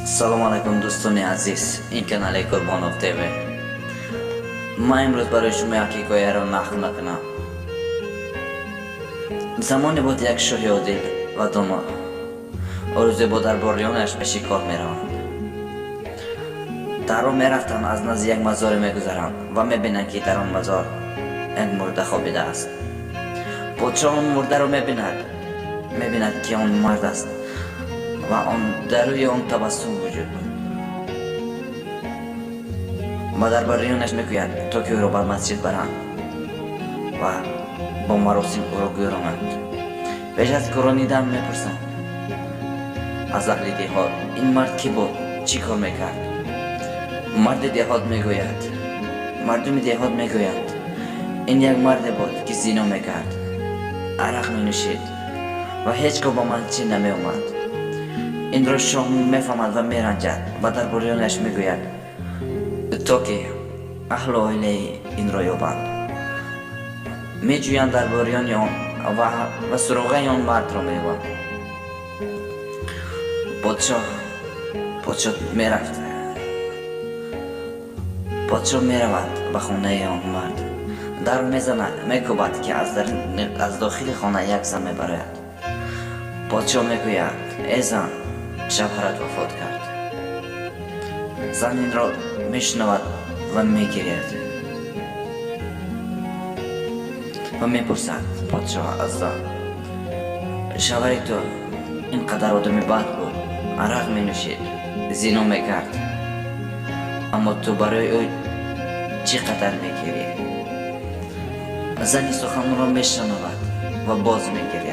سلام علیکم دوستان عزیز، این کانال قربانوف تیوی. من امروز برای شما یک حکایه را نقل میکنم. زمانی بود یک شاه عادل و دانا روزی با درباریانش به شکار میروند. در راه میرفتند، از نزد یک مزار میگذرند و میبینند که در آن مزار یک مرده خوابیده است. پادشاه آن مرده را میبیند که آن مرد است و آن در روی آن تبسم وجود بود. و درباریانش میگوید تا که او را بر مسجد برند و با مراسم او را گویانند. پیش از گرانیدن میپرسند از اهل دهات این مرد کی بود، چی کار میکرد؟ مردم دهات میگویند این یک مرد بود که زنا میکرد، عرق مینوشید و هیچگاه با مسجد نمیآمد. این را شاه میفهمد و میرنجد و درباریانش میگوید تا که اهل عائله این را یابند. میجویند درباریان آن و سراغ آن مرد را میبرند. پادشاه میرود به خانه آن مرد، در میزند، میکوبد که از داخل خانه یک زن میبراید. پادشاه میگوید ای زن، شوهرت وفات کرد. زن این را میشنود و میگرید و میپرسد پادشاه از زن شوهر تو اینقدر آدم بد بود، عرق مینوشید، زنا میکرد، اما تو برای او چقدر میگیری؟ زنی سخن را میشنود و باز میگیرد.